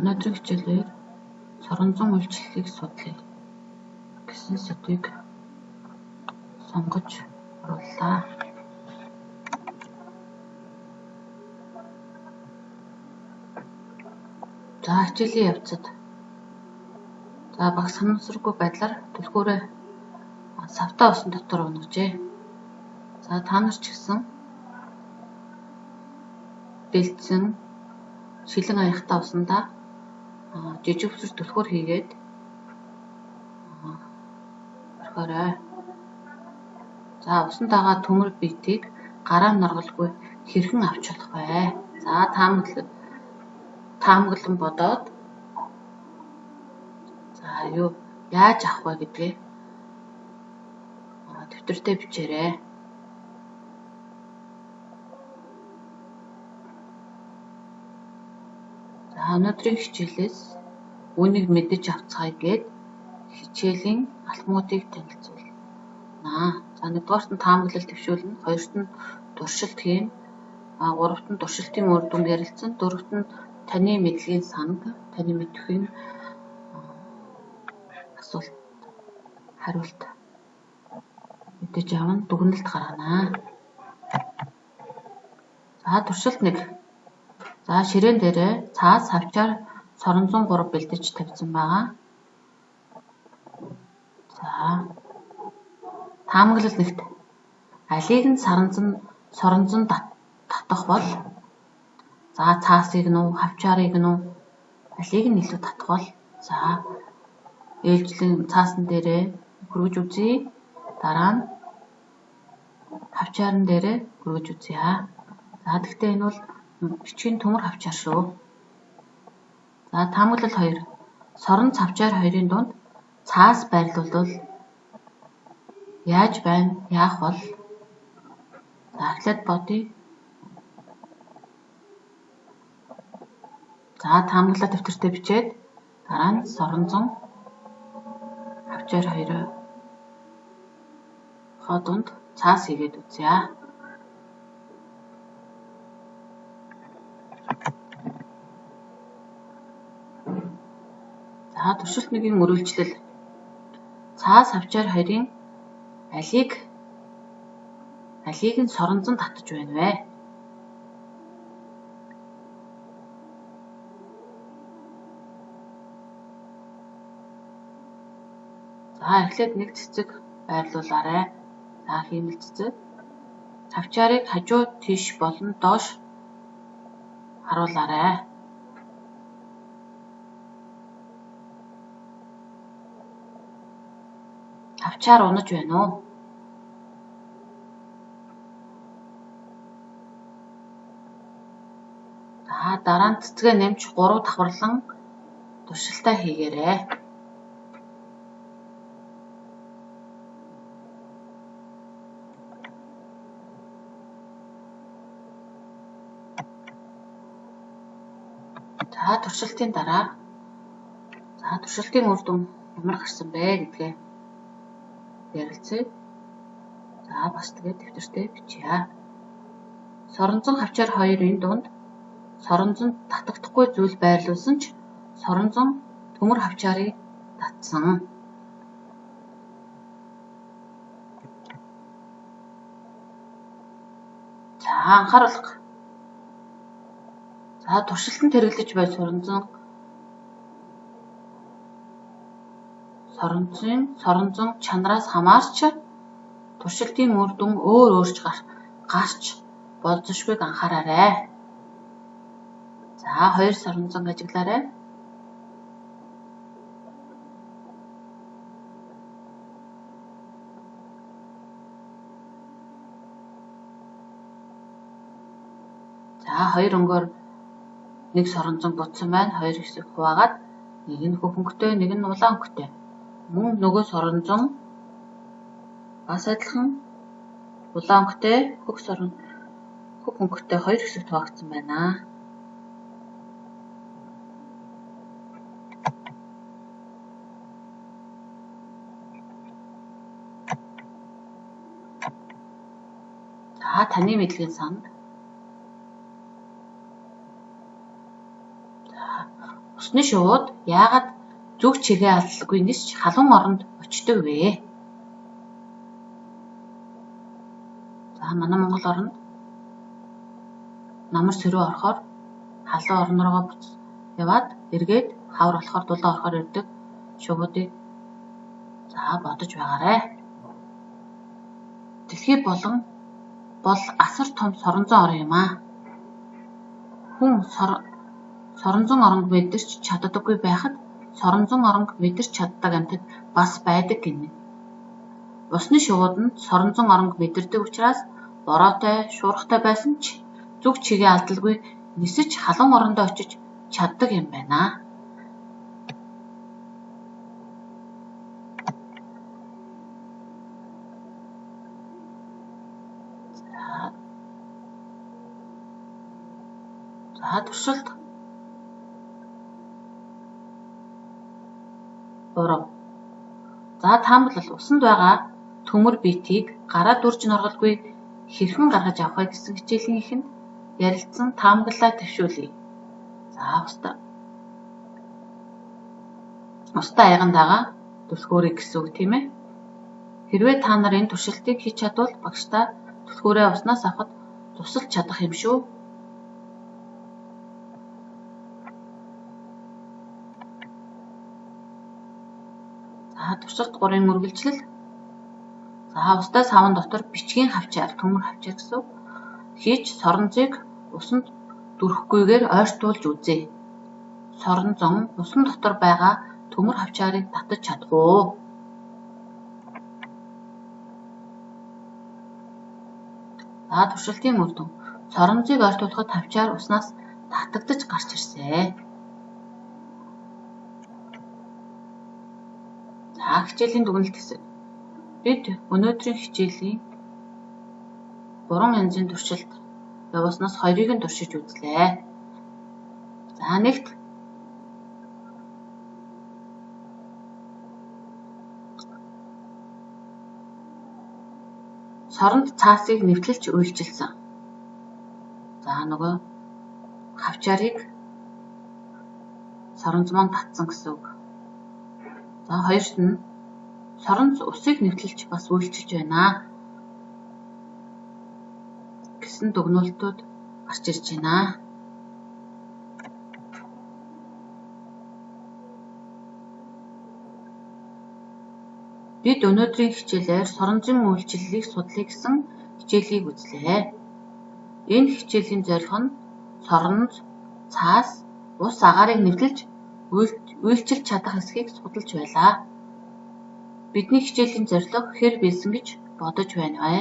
Өнөөдрийн хичээлээр соронзон үйлчлэлийг судлая гэсэн сэдвийг сонгож орууллаа. За хичээлийн явцад баг санамсаргүй байдлаар түлхүүрээ савтаа усан дотор унгажээ. За та нар ч гэсэн дэлдсэн шилэн аяхтай усандаа жижиг бүсэр түлхүүр хийгээд орхиорой. За усан дагаа төмөр биетийг гараа норголгүй хэрхэн авч болох вэ? За таамаглан бодоод яаж авах вэ гэдгээ дэвтэртээ бичээрэй. За өнөөдрийн хичээлээс үүнийг мэдэж авцгаая гээд хичээлийн алхмуудыг танилцуулнаа. За нэгдүгээрт нь таамаглал төвшүүлнэ, хоёрт нь туршилт хийн, гуравт нь туршилтын үр дүн ярилцсан, дөрөвт нь таны мэдлэгийн санаг, таны мэдхийн асуулт хариулт мэдэж авна, дүгнэлт гарганаа. За туршилт 1. За ширээн дээрээ цаас хавчаар соронзон 3 бэлдэж тавьсан байгаа. За таамаглал 1-т алийг нь соронзон татах бол за цаасыг нь хавчаарыг нь алийг нь илүү татах бол за ээлжлэн цаасан дээрээ хөргөж үзье. Дараа нь хавчаарн дээрээ хөргөж үзье. За тэгтээ энэ бол бичгийн төмөр хавчаар шүү. За таамаглал 2. Соронц хавчаар хоёрын дунд цаас байрлуулвал яаж байна? Яах бол? За эхлээд бодъё. За таамаглалаа дэвтэртээ бичээд дараа нь соронзон хавчаар хоёроо дунд цаас хийгээд үзье. За туршилт 1-ийн үргэлжлэл. Цаас хавчаар хоёрын алийг нь соронзон татаж байна вэ? За эхлээд нэг цэцэг байрлуулаарай. За хиймэл цэцэг. Хавчаарыг хажуу тийш болон доош харуулаарай. Хавчаар унаж байна уу? За дараа нь цэцгээ нэмж 3 давхарлан туршилтаа хийгээрэй. За туршилтын дараа туршилтын үр дүн ямар гарсан бэ гэдгээ ярилцъя. За бас тэгээд дэвтэртээ бичье. Соронзон хавчаар хоёрын дунд соронзон татагдахгүй зүйл байрлуулсан ч соронзон төмөр хавчаарыг татсан. За анхааруулга. За туршилтанд хэрэглэж буй соронзон чанараас хамаарч туршилтын үр дүн өөрч гарч болзошгүйг анхаараарай. За 2 соронзон ажиглаарай. За 2 өнгөөр нэг соронзон бутсан байна. 2 хэсэг хуваагаад нэг нь хөх өнгөтэй, нэг нь улаан өнгөтэй. Мөн нөгөө соронзон бас адилхан улаан өнгөтэй, хөх өнгөтэй 2 хэсэгт хуваагдсан байна. За таны мэдлэгийн санал. Босны шувууд яагаад зүг чигээ алдалгүй нисч халуун оронд очдог вэ? За манай Монгол оронд намар сөрөө орохоор халуун орон руугаа буц яваад эргээд хавар болохоор дулаан орохоор ирдэг шувуудыг за бодож байгаарай. Дэлхий бол асар том соронзон орон юм аа. Хүн соронзон оронг мэдэрч чаддаггүй байхад соронзон оронг мэдэрч чаддаг амьтад бас байдаг гинэ. Усны шувууд нь соронзон оронг мэдэрдэг учраас бороотой, шуургатай байсан ч зүг чигээ алдалгүй нисэж халуун орондоо очиж чаддаг юм байна. За туршилт 3. За таамаглал усанд байгаа төмөр биетийг гараа дүрж норголгүй хэрхэн гаргаж авахыг гэсэн хичээлийн эхэнд ярилцсан таамаглалаа төвшүүлье. За устдаа айгандаага түлхүүрийг гэсэн үг тийм ээ. Хэрвээ та нар энэ туршилтыг хийж чадвал багштай түлхүүрээ уснаас авахд тусалж чадах юм шүү. За туршилт 3-ын үргэлжлэл. За устай савн дотор бичгийн хавчаар төмөр хавчаар гэсэн үг хийж соронзыг усанд дүрхгүйгээр ойртуулж үзье. Соронзон усан дотор байгаа төмөр хавчаарыг татаж чадах уу? За туршилтын үр дүн. Соронзыг ойртуулахад хавчаар уснаас татагдаж гарч ирсэн. За хичээлийн дүгнэлт хэсэг. Бид өнөөдрийн хичээлийн 3 янзын туршилт явуулснаас 2-ыг нь туршиж үзлээ. За нэгт соронд цаасыг нэвтлэлж үйлчилсэн. За нөгөө хавчаарыг соронз маань татсан гэсэн үг. За хоёрт нь соронз усыг нэвтлэлж бас үйлчилж байна гэсэн дүгнэлтүүд гарч ирж байна. Бид өнөөдрийн хичээлээр соронзын үйлчлэлийг судлая гэсэн хичээлийг үзлээ. Энэ хичээлийн зорилго нь соронз, цаас, ус агаарыг нэвтлэж үйлчилж чадах эсхийг судалж байлаа. Бидний хичээлийн зорилго хэр биелсэн гэж бодож байна вэ?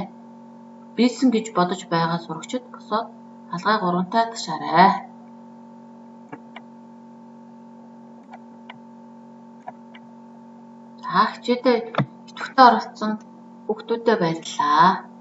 Биелсэн гэж бодож байгаа сурагчид босоод халгай 3-тай ташаарай. За хичээлдээ идэвхтэй оролцсон хүүхдүүдэд баярлалаа.